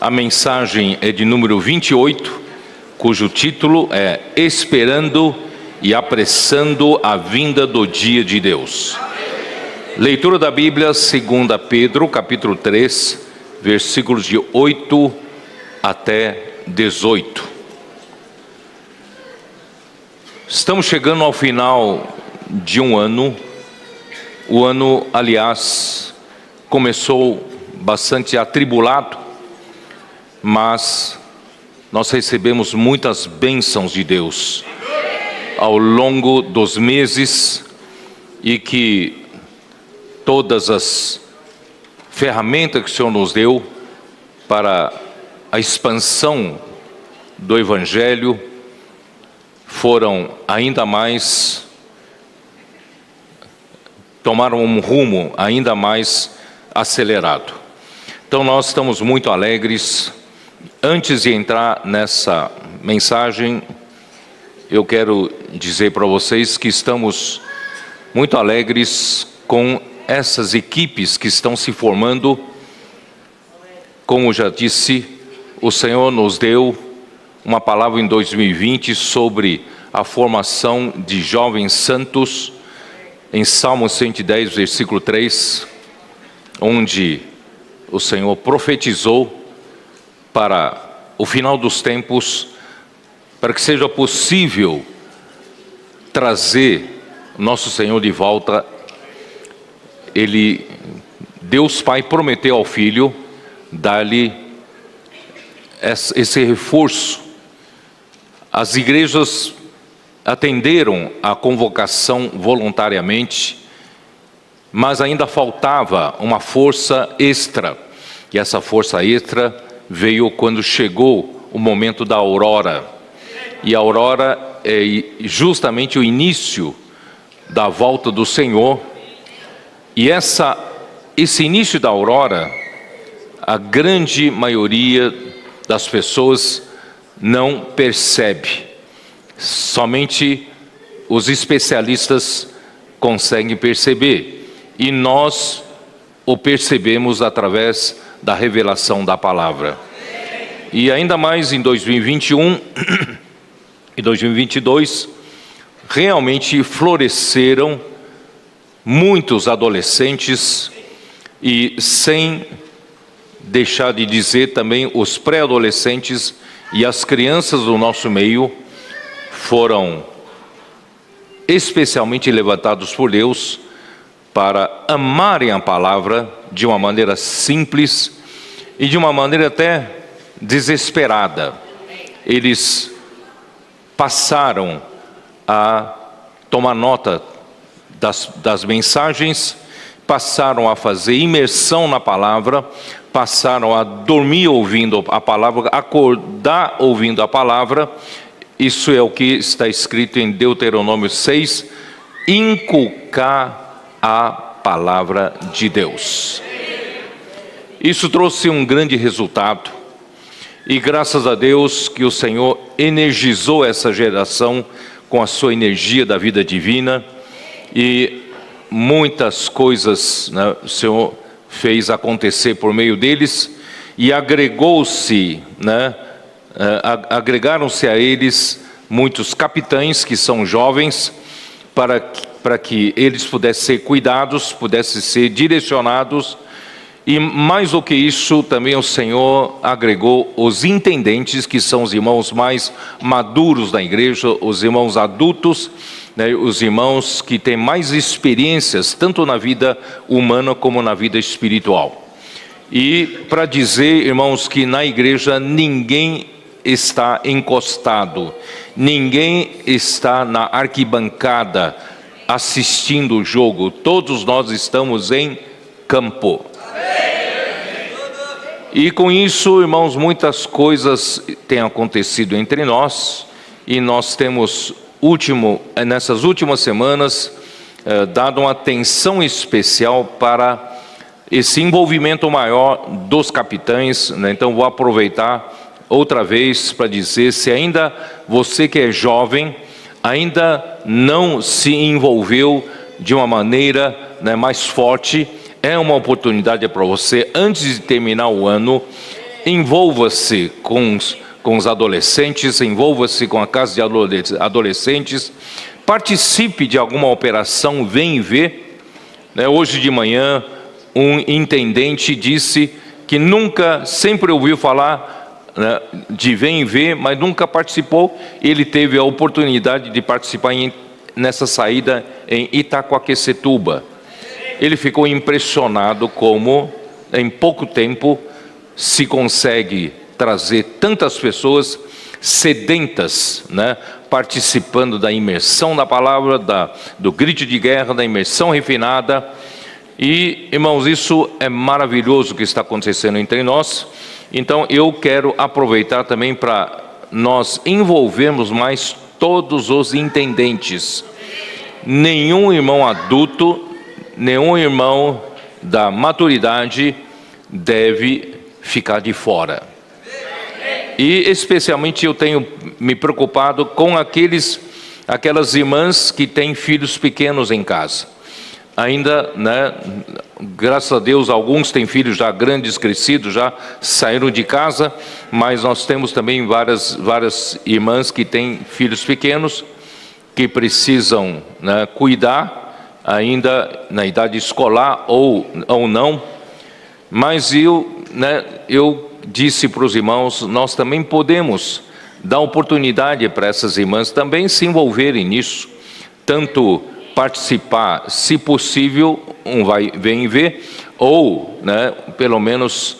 A mensagem é de número 28, cujo título é Esperando e Apressando a Vinda do Dia de Deus. Leitura da Bíblia, 2 Pedro, capítulo 3, versículos de 8 até 18. Estamos chegando ao final de um ano. O ano, aliás, começou bastante atribulado, mas nós recebemos muitas bênçãos de Deus ao longo dos meses e que todas as ferramentas que o Senhor nos deu para a expansão do Evangelho foram ainda mais, tomaram um rumo ainda mais acelerado. Então nós estamos muito alegres. Antes de entrar nessa mensagem, eu quero dizer para vocês que estamos muito alegres com essas equipes que estão se formando. Como já disse, o Senhor nos deu uma palavra em 2020 sobre a formação de jovens santos, em Salmo 110, versículo 3, onde o Senhor profetizou para o final dos tempos, para que seja possível trazer nosso Senhor de volta. Deus Pai prometeu ao Filho dar-lhe esse reforço. As igrejas atenderam à convocação voluntariamente, mas ainda faltava uma força extra. E essa força extra veio quando chegou o momento da aurora. E a aurora é justamente o início da volta do Senhor. E esse início da aurora, a grande maioria das pessoas não percebe. Somente os especialistas conseguem perceber. E nós o percebemos através da revelação da palavra. E ainda mais em 2021 e 2022, realmente floresceram muitos adolescentes e, sem deixar de dizer também, os pré-adolescentes e as crianças do nosso meio foram especialmente levantados por Deus para amarem a palavra de uma maneira simples e de uma maneira até desesperada. Eles passaram a tomar nota das mensagens, passaram a fazer imersão na palavra, passaram a dormir ouvindo a palavra, acordar ouvindo a palavra. Isso é o que está escrito em Deuteronômio 6, inculcar a palavra de Deus. Isso trouxe um grande resultado, e graças a Deus que o Senhor energizou essa geração com a sua energia da vida divina, e muitas coisas, né, o Senhor fez acontecer por meio deles, e agregaram-se a eles muitos capitães que são jovens, para que eles pudessem ser cuidados, pudessem ser direcionados. E mais do que isso, também o Senhor agregou os intendentes, que são os irmãos mais maduros da igreja, os irmãos adultos, né, os irmãos que têm mais experiências, tanto na vida humana como na vida espiritual. E para dizer, irmãos, que na igreja ninguém está encostado, ninguém está na arquibancada assistindo o jogo, todos nós estamos em campo. E com isso, irmãos, muitas coisas têm acontecido entre nós, e nós temos nessas últimas semanas dado uma atenção especial para esse envolvimento maior dos capitães, né? Então vou aproveitar outra vez para dizer, se ainda você que é jovem, ainda não se envolveu de uma maneira, né, mais forte, é uma oportunidade para você, antes de terminar o ano, envolva-se com os adolescentes, envolva-se com a casa de adolescentes, participe de alguma operação Vem e Vê. Hoje de manhã, um intendente disse que sempre ouviu falar de Vem e Vê, mas nunca participou. Ele teve a oportunidade de participar nessa saída em Itaquaquecetuba. Ele ficou impressionado como, em pouco tempo, se consegue trazer tantas pessoas sedentas, participando da imersão da palavra, do grito de guerra, da imersão refinada. E, irmãos, isso é maravilhoso que está acontecendo entre nós. Então, eu quero aproveitar também para nós envolvermos mais todos os intendentes. Nenhum irmão adulto, nenhum irmão da maturidade deve ficar de fora. E especialmente eu tenho me preocupado com aquelas irmãs que têm filhos pequenos em casa. Ainda, graças a Deus, alguns têm filhos já grandes, crescidos, já saíram de casa, mas nós temos também várias irmãs que têm filhos pequenos, que precisam cuidar, ainda na idade escolar ou não. Mas eu disse para os irmãos, nós também podemos dar oportunidade para essas irmãs também se envolverem nisso, tanto participar, se possível, Vem e Vê, ou pelo menos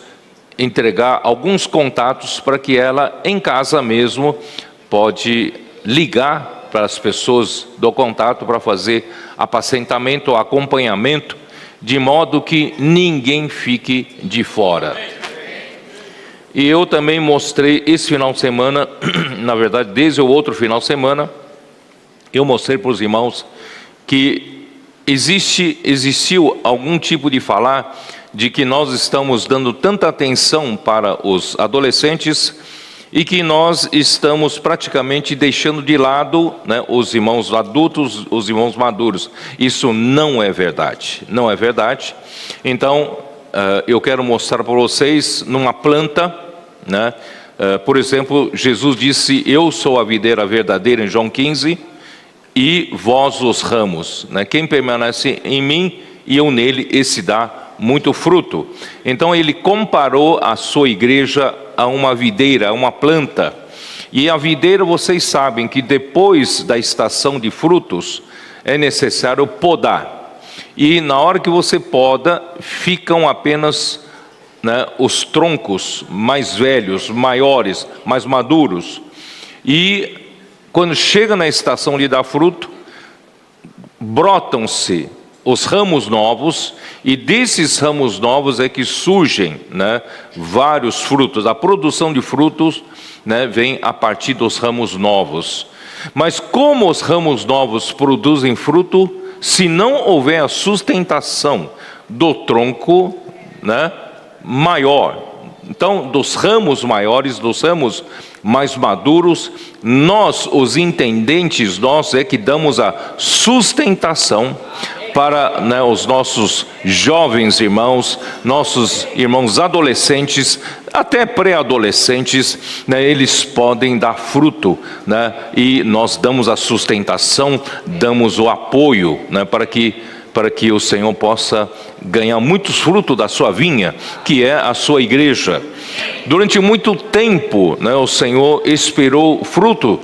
entregar alguns contatos para que ela em casa mesmo pode ligar para as pessoas do contato para fazer apacentamento, acompanhamento, de modo que ninguém fique de fora. E eu também mostrei esse final de semana, na verdade, desde o outro final de semana, eu mostrei para os irmãos que existiu algum tipo de falar de que nós estamos dando tanta atenção para os adolescentes e que nós estamos praticamente deixando de lado os irmãos adultos, os irmãos maduros. Isso não é verdade, não é verdade. Então, eu quero mostrar para vocês numa planta, por exemplo, Jesus disse, eu sou a videira verdadeira, em João 15, e vós os ramos. Quem permanece em mim e eu nele, esse dá muito fruto. Então ele comparou a sua igreja a uma videira, a uma planta. E a videira, vocês sabem que depois da estação de frutos, é necessário podar. E na hora que você poda, ficam apenas os troncos mais velhos, maiores, mais maduros. E quando chega na estação de dar fruto, brotam-se os ramos novos, e desses ramos novos é que surgem vários frutos. A produção de frutos vem a partir dos ramos novos. Mas como os ramos novos produzem fruto, se não houver a sustentação do tronco maior, então dos ramos maiores, dos ramos mais maduros, nós, os intendentes, nós é que damos a sustentação para os nossos jovens irmãos, nossos irmãos adolescentes, até pré-adolescentes, eles podem dar fruto, e nós damos a sustentação, damos o apoio, para que o Senhor possa ganhar muitos frutos da sua vinha, que é a sua igreja. Durante muito tempo, o Senhor esperou fruto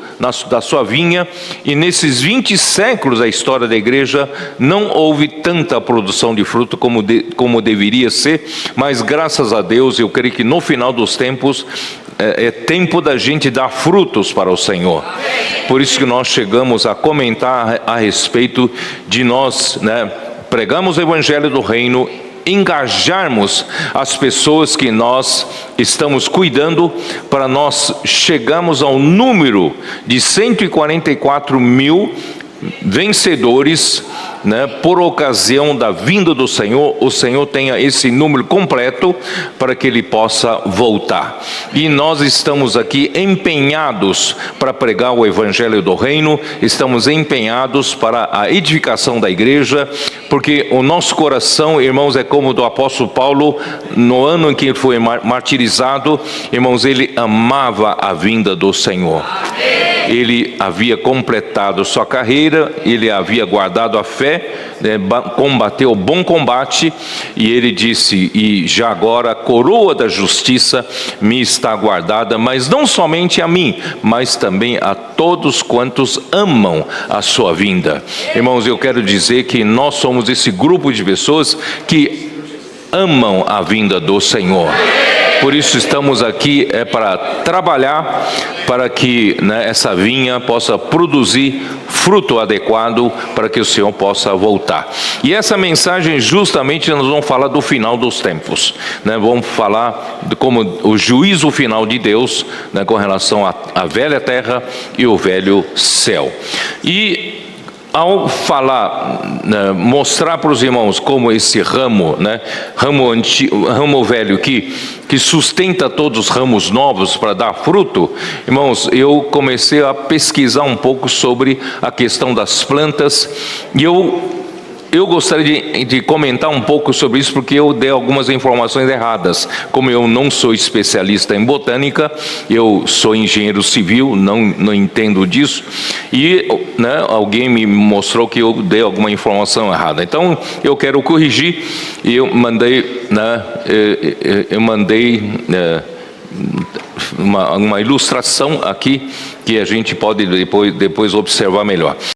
da sua vinha, e nesses 20 séculos da história da igreja, não houve tanta produção de fruto como deveria ser, mas graças a Deus, eu creio que no final dos tempos, é tempo da gente dar frutos para o Senhor. Por isso que nós chegamos a comentar a respeito de nós, pregamos o evangelho do reino, engajarmos as pessoas que nós estamos cuidando, para nós chegarmos ao número de 144 mil vencedores, né, por ocasião da vinda do Senhor, o Senhor tenha esse número completo para que Ele possa voltar. E nós estamos aqui empenhados para pregar o Evangelho do Reino, estamos empenhados para a edificação da igreja, porque o nosso coração, irmãos, é como o do apóstolo Paulo, no ano em que ele foi martirizado, irmãos, ele amava a vinda do Senhor. Ele havia completado sua carreira, ele havia guardado a fé, combateu o bom combate, e ele disse: e já agora a coroa da justiça me está guardada, mas não somente a mim, mas também a todos quantos amam a sua vinda. Irmãos, eu quero dizer que nós somos esse grupo de pessoas que amam a vinda do Senhor. Por isso estamos aqui para trabalhar para que, né, essa vinha possa produzir fruto adequado para que o Senhor possa voltar. E essa mensagem justamente nós vamos falar do final dos tempos, né? Vamos falar de como o juízo final de Deus, né, com relação à velha terra e o velho céu. E ao falar, né, mostrar para os irmãos como esse ramo, né, ramo velho que sustenta todos os ramos novos para dar fruto, irmãos, eu comecei a pesquisar um pouco sobre a questão das plantas, e eu gostaria de comentar um pouco sobre isso, porque eu dei algumas informações erradas. Como eu não sou especialista em botânica, eu sou engenheiro civil, não entendo disso, e, né, alguém me mostrou que eu dei alguma informação errada. Então, eu quero corrigir, e eu mandei uma ilustração aqui, que a gente pode depois observar melhor.